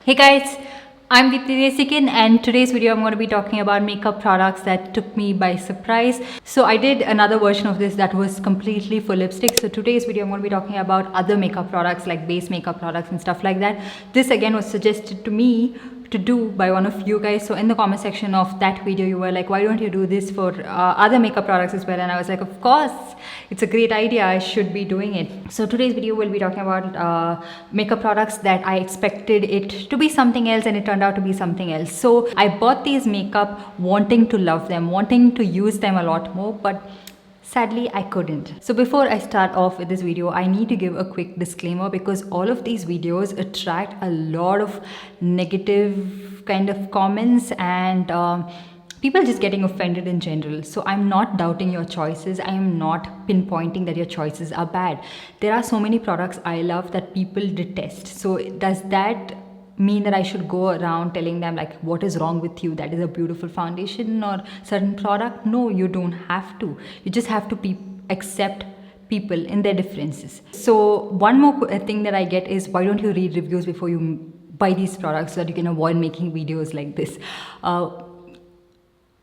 Hey guys, I'm Deepthi Desikan and today's video I'm going to be talking about makeup products that took me by surprise. So I did another version of this that was completely for lipstick. So today's video I'm going to be talking about other makeup products like base makeup products and stuff like that. This again was suggested to me to do by one of you guys. So in the comment section of that video you were like, why don't you do this for other makeup products as well? And I was like, of course, it's a great idea, I should be doing it. So today's video will be talking about makeup products that I expected it to be something else and it turned out to be something else. So I bought these makeup wanting to love them, wanting to use them a lot more, but sadly, I couldn't. So before I start off with this video, I need to give a quick disclaimer because all of these videos attract a lot of negative kind of comments and people just getting offended in general. So I'm not doubting your choices. I am not pinpointing that your choices are bad. There are so many products I love that people detest. So does that mean that I should go around telling them like what is wrong with you, that is a beautiful foundation or certain product? No, you don't have to. You just have to accept people in their differences. So one more thing that I get is, why don't you read reviews before you buy these products so that you can avoid making videos like this?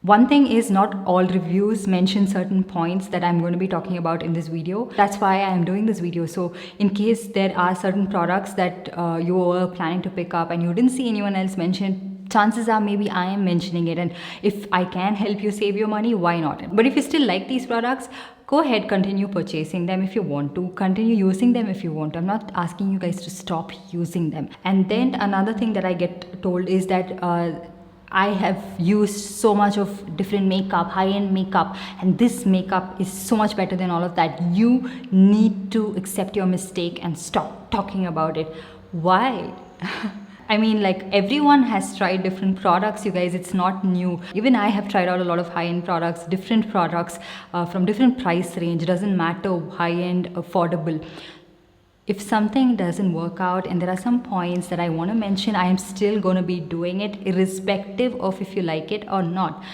One thing is, not all reviews mention certain points that I'm going to be talking about in this video. That's why I am doing this video. So in case there are certain products that you were planning to pick up and you didn't see anyone else mention, chances are maybe I am mentioning it, and if I can help you save your money, why not? But if you still like these products, go ahead, continue purchasing them if you want to, continue using them if you want to. I'm not asking you guys to stop using them. And then another thing that I get told is that I have used so much of different makeup, high-end makeup, and this makeup is so much better than all of that. You need to accept your mistake and stop talking about it. Why? I mean, like, everyone has tried different products, you guys. It's not new. Even I have tried out a lot of high-end products, different products from different price range. Doesn't matter, high-end, affordable. If something doesn't work out, and there are some points that I want to mention, I am still going to be doing it irrespective of if you like it or not,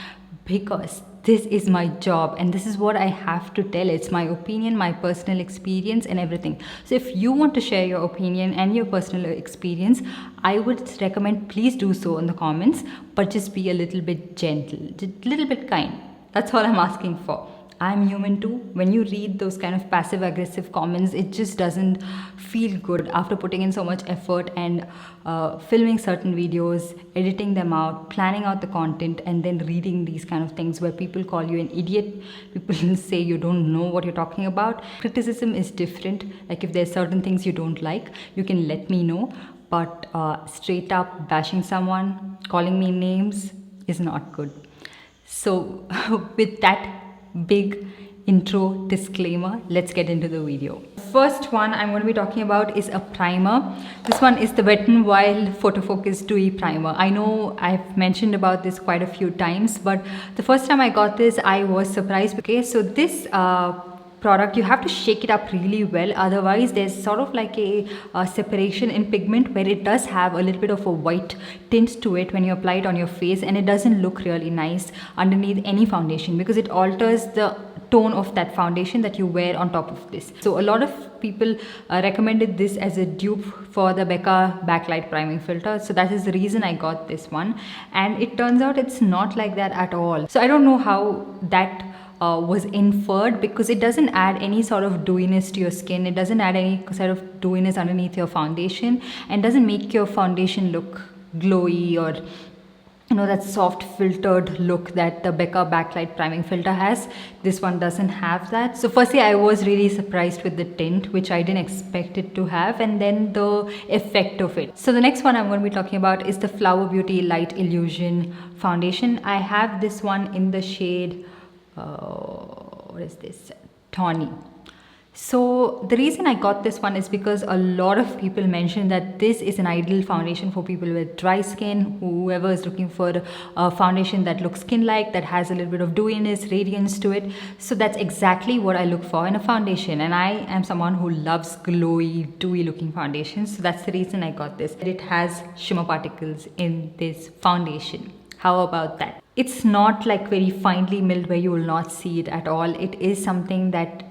because this is my job and this is what I have to tell. It's my opinion, my personal experience and everything. So if you want to share your opinion and your personal experience, I would recommend please do so in the comments, but just be a little bit gentle, a little bit kind. That's all I'm asking for. I'm human too. When you read those kind of passive aggressive comments, it just doesn't feel good after putting in so much effort and filming certain videos, editing them out, planning out the content, and then reading these kind of things where people call you an idiot, people say you don't know what you're talking about. Criticism is different. Like, if there's certain things you don't like, you can let me know, but straight up bashing someone, calling me names is not good. So with that big intro disclaimer, let's get into the video. First one I'm going to be talking about is a primer. This one is the Wet n Wild Photo Focus Dewy Primer. I know I've mentioned about this quite a few times, but the first time I got this, I was surprised. Okay, so this product, you have to shake it up really well, otherwise there's sort of like a separation in pigment where it does have a little bit of a white tint to it when you apply it on your face, and it doesn't look really nice underneath any foundation because it alters the tone of that foundation that you wear on top of this. So a lot of people recommended this as a dupe for the Becca backlight priming filter, so that is the reason I got this one, and it turns out it's not like that at all. So I don't know how that was inferred, because it doesn't add any sort of dewiness to your skin. It doesn't add any sort of dewiness underneath your foundation, and doesn't make your foundation look glowy or, you know, that soft filtered look that the Becca backlight priming filter has. This one doesn't have that. So firstly, I was really surprised with the tint, which I didn't expect it to have, and then the effect of it. So the next one I'm going to be talking about is the Flower Beauty Light Illusion Foundation. I have this one in the shade what is this, Tawny. So the reason I got this one is because a lot of people mentioned that this is an ideal foundation for people with dry skin, whoever is looking for a foundation that looks skin-like, that has a little bit of dewiness, radiance to it. So that's exactly what I look for in a foundation, and I am someone who loves glowy, dewy looking foundations. So that's the reason I got this. It has shimmer particles in this foundation. How about that? It's not like very finely milled where you will not see it at all. It is something that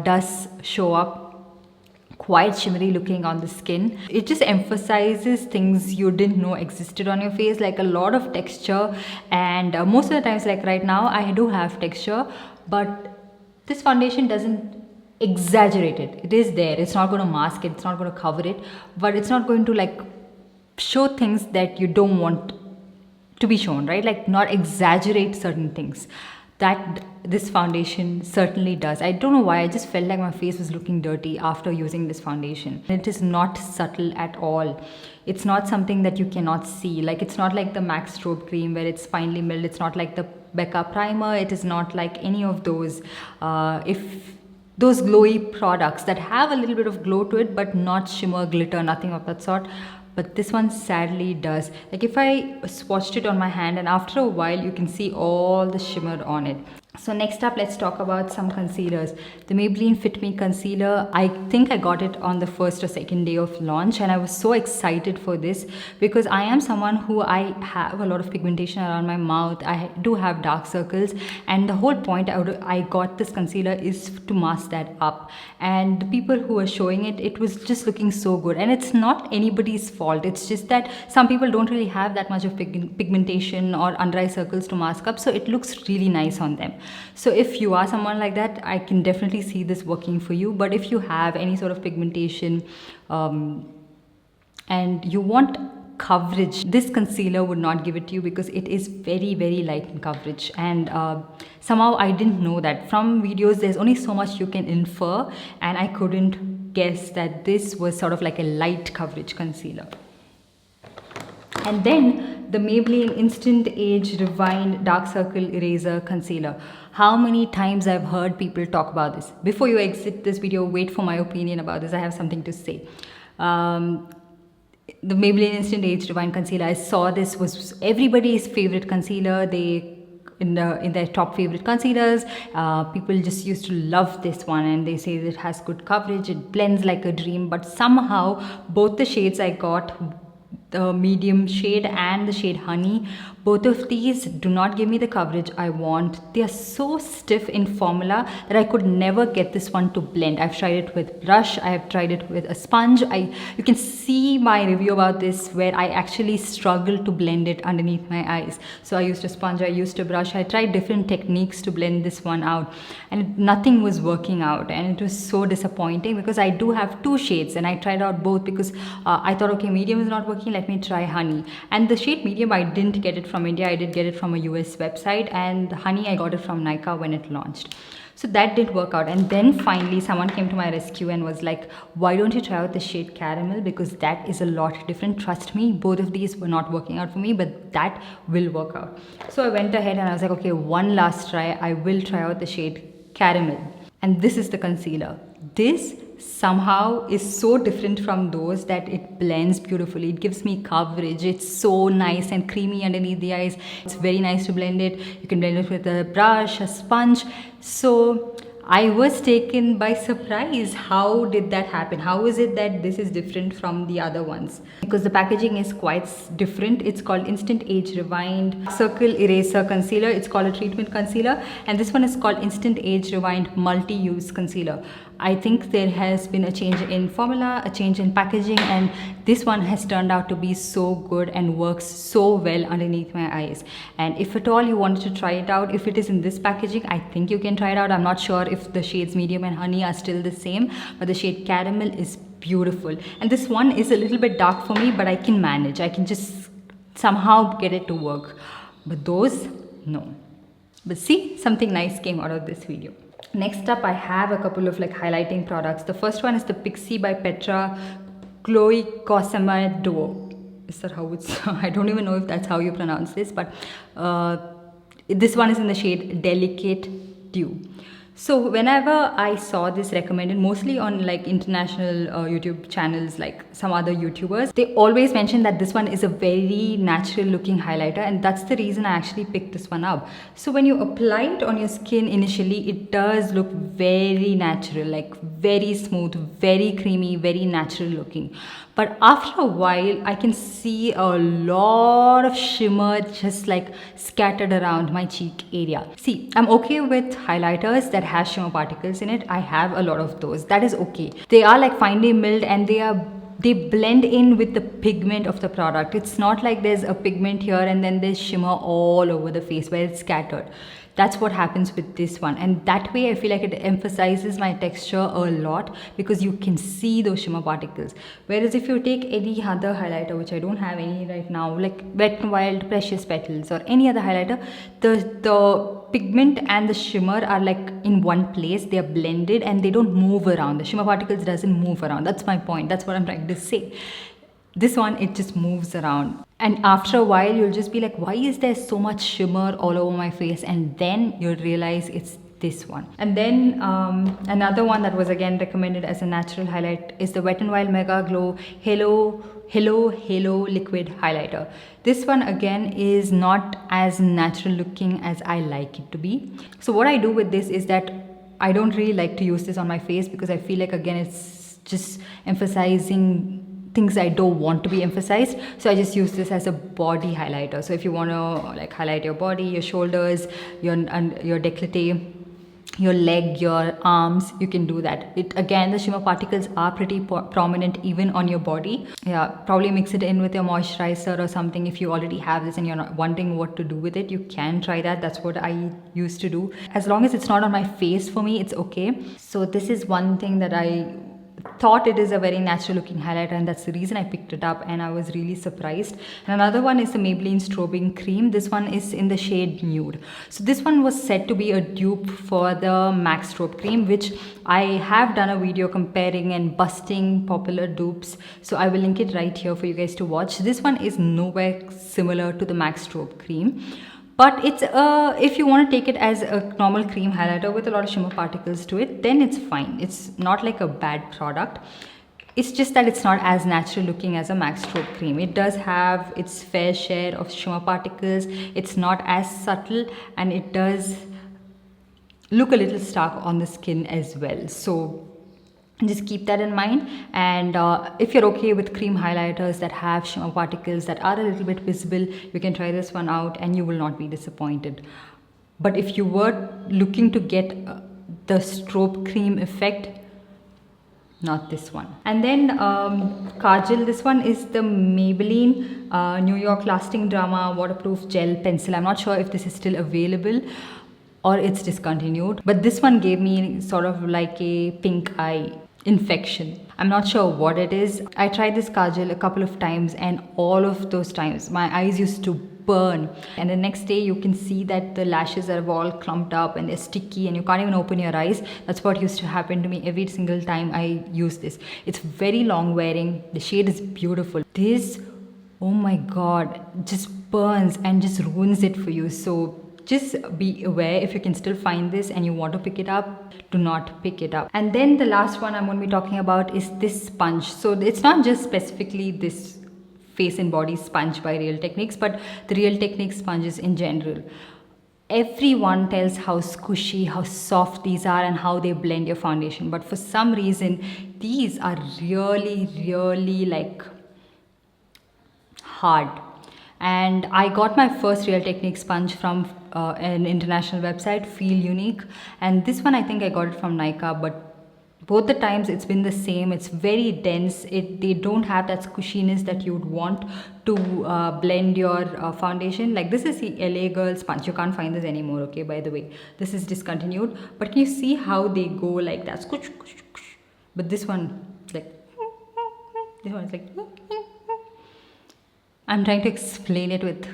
does show up quite shimmery looking on the skin. It just emphasizes things you didn't know existed on your face, like a lot of texture. And most of the times, like right now, I do have texture, but this foundation doesn't exaggerate it. It is there. It's not going to mask it. It's not going to cover it, but it's not going to like show things that you don't want to be shown, right? Like not exaggerate certain things that this foundation certainly does. I don't know why, I just felt like my face was looking dirty after using this foundation. It is not subtle at all. It's not something that you cannot see. Like it's not like the MAC Strobe cream where it's finely milled. It's not like the Becca primer. It is not like any of those if those glowy products that have a little bit of glow to it but not shimmer, glitter, nothing of that sort. But this one sadly does. Like if I swatched it on my hand, and after a while you can see all the shimmer on it. So next up, let's talk about some concealers. The Maybelline Fit Me concealer, I think I got it on the first or second day of launch, and I was so excited for this because I am someone who I have a lot of pigmentation around my mouth. I do have dark circles, and the whole point I got this concealer is to mask that up. And the people who were showing it, it was just looking so good. And it's not anybody's fault. It's just that some people don't really have that much of pigmentation or under eye circles to mask up, so it looks really nice on them. So if you are someone like that, I can definitely see this working for you. But if you have any sort of pigmentation and you want coverage, this concealer would not give it to you because it is very, very light in coverage. And somehow I didn't know that. From videos, there's only so much you can infer, and I couldn't guess that this was sort of like a light coverage concealer. And then the Maybelline Instant Age Rewind Dark Circle Eraser Concealer. How many times I've heard people talk about this. Before you exit this video, wait for my opinion about this. I have something to say. The Maybelline Instant Age Rewind Concealer, I saw this was everybody's favorite concealer. In their top favorite concealers, people just used to love this one, and they say that it has good coverage, it blends like a dream. But somehow both the shades I got, the medium shade and the shade Honey, both of these do not give me the coverage I want. They are so stiff in formula that I could never get this one to blend. I've tried it with brush, I have tried it with a sponge. You can see my review about this where I actually struggled to blend it underneath my eyes. So I used a sponge, I used a brush, I tried different techniques to blend this one out, and nothing was working out, and it was so disappointing because I do have two shades and I tried out both because I thought, okay, medium is not working, let me try Honey. And the shade medium, I didn't get it from India, I did get it from a US website, and Honey I got it from Nykaa when it launched. So that didn't work out. And then finally someone came to my rescue and was like, why don't you try out the shade Caramel, because that is a lot different. Trust me, both of these were not working out for me, but that will work out. So I went ahead and I was like, okay, one last try, I will try out the shade Caramel. And this is the concealer. This somehow is so different from those that it blends beautifully. It gives me coverage. It's so nice and creamy underneath the eyes. It's very nice to blend it. You can blend it with a brush, a sponge. So I was taken by surprise. How did that happen? How is it that this is different from the other ones? Because the packaging is quite different. It's called Instant Age Rewind Circle Eraser Concealer. It's called a treatment concealer. And this one is called Instant Age Rewind Multi-Use Concealer. I think there has been a change in formula, a change in packaging, and this one has turned out to be so good and works so well underneath my eyes. And if at all you wanted to try it out, if it is in this packaging, I think you can try it out. I'm not sure if the shades Medium and Honey are still the same, but the shade Caramel is beautiful. And this one is a little bit dark for me, but I can manage. I can just somehow get it to work. But those, no. But see, something nice came out of this video. Next up, I have a couple of like highlighting products. The first one is the Pixi by Petra Chloe Cosama Duo. Is that how it's? I don't even know if that's how you pronounce this, but this one is in the shade Delicate Dew. So whenever I saw this recommended, mostly on like international YouTube channels, like some other YouTubers, they always mention that this one is a very natural looking highlighter, and that's the reason I actually picked this one up. So when you apply it on your skin initially, it does look very natural, like very smooth, very creamy, very natural looking. But after a while, I can see a lot of shimmer just like scattered around my cheek area. See, I'm okay with highlighters that has shimmer particles in it, I have a lot of those. That is okay. They are like finely milled and they blend in with the pigment of the product. It's not like there's a pigment here and then there's shimmer all over the face where it's scattered. That's what happens with this one, and that way I feel like it emphasizes my texture a lot because you can see those shimmer particles. Whereas if you take any other highlighter, which I don't have any right now, like Wet n Wild Precious Petals or any other highlighter, the pigment and the shimmer are like in one place. They are blended and they don't move around. The shimmer particles doesn't move around. That's my point. That's what I'm trying to say. This one, it just moves around, and after a while you'll just be like, why is there so much shimmer all over my face? And then you'll realize it's this one. And then another one that was again recommended as a natural highlight is the Wet n Wild Mega Glow Halo Liquid Highlighter. This one again is not as natural looking as I like it to be. So what I do with this is that I don't really like to use this on my face because I feel like again it's just emphasizing things I don't want to be emphasized. So I just use this as a body highlighter. So if you want to like highlight your body, your shoulders, your décolleté, your leg, your arms, you can do that. Again, the shimmer particles are pretty prominent even on your body. Yeah, probably mix it in with your moisturizer or something. If you already have this and you're not wondering what to do with it, you can try that. That's what I used to do. As long as it's not on my face, for me it's okay. So this is one thing that I thought it is a very natural looking highlighter, and that's the reason I picked it up, and I was really surprised. And another one is the Maybelline Strobing Cream. This one is in the shade Nude. So this one was said to be a dupe for the MAC Strobe Cream, which I have done a video comparing and busting popular dupes. So I will link it right here for you guys to watch. This one is nowhere similar to the MAC Strobe Cream. But it's if you want to take it as a normal cream highlighter with a lot of shimmer particles to it, then it's fine. It's not like a bad product. It's just that it's not as natural looking as a MAC Strobe Cream. It does have its fair share of shimmer particles. It's not as subtle, and it does look a little stark on the skin as well. So just keep that in mind. And if you're okay with cream highlighters that have shimmer particles that are a little bit visible, you can try this one out and you will not be disappointed. But if you were looking to get the strobe cream effect, not this one. And then Kajal, this one is the Maybelline New York Lasting Drama Waterproof Gel Pencil. I'm not sure if this is still available or it's discontinued, but this one gave me sort of like a pink eye infection. I'm not sure what it is. I tried this kajal a couple of times, and all of those times my eyes used to burn, and the next day you can see that the lashes are all clumped up and they're sticky and you can't even open your eyes. That's what used to happen to me every single time I use this. It's very long wearing. The shade is beautiful. This, oh my god, just burns and just ruins it for you. So just be aware. If you can still find this and you want to pick it up, do not pick it up. And then the last one I'm going to be talking about is this sponge. So it's not just specifically this face and body sponge by Real Techniques, but the Real Techniques sponges in general. Everyone tells how squishy, how soft these are and how they blend your foundation, but for some reason these are really like hard. And I got my first Real Techniques sponge from an international website, Feel Unique, and this one I think I got it from Nykaa, but both the times it's been the same. It's very dense. They don't have that squishiness that you would want to blend your foundation. Like this is the LA Girl sponge. You can't find this anymore, okay, by the way. This is discontinued, but can you see how they go like that? Squish, squish, squish. But this one, like, this one is like, I'm trying to explain it with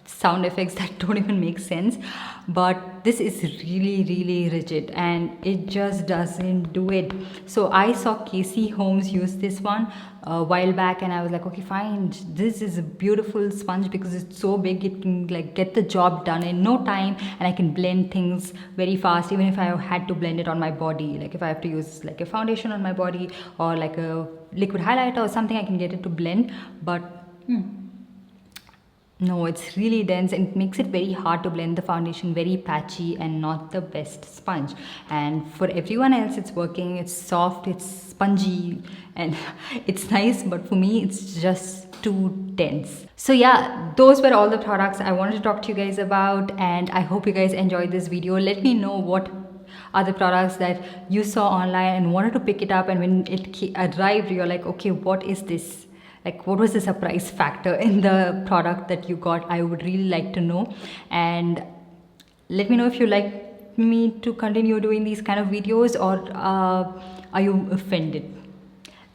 sound effects that don't even make sense, but this is really rigid and it just doesn't do it. So I saw Casey Holmes use this one a while back, and I was like, okay, fine, this is a beautiful sponge because it's so big, it can like get the job done in no time, and I can blend things very fast. Even if I had to blend it on my body, like if I have to use like a foundation on my body or like a liquid highlighter or something, I can get it to blend. But no, it's really dense and it makes it very hard to blend the foundation, very patchy and not the best sponge. And for everyone else it's working, it's soft, it's spongy and it's nice, but for me it's just too dense. So yeah, those were all the products I wanted to talk to you guys about, and I hope you guys enjoyed this video. Let me know what are the products that you saw online and wanted to pick it up, and when it arrived, you're like, okay, what is this? Like, what was the surprise factor in the product that you got? I would really like to know. And let me know if you like me to continue doing these kind of videos, or are you offended?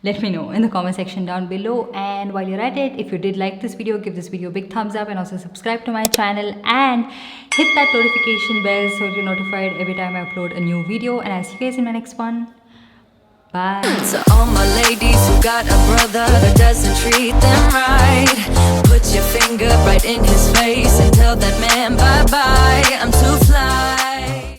Let me know in the comment section down below. And while you're at it, if you did like this video, give this video a big thumbs up, and also subscribe to my channel and hit that notification bell so you're notified every time I upload a new video. And I'll see you guys in my next one. Bye. To all my ladies who got a brother that doesn't treat them right, put your finger right in his face and tell that man bye-bye, I'm too fly.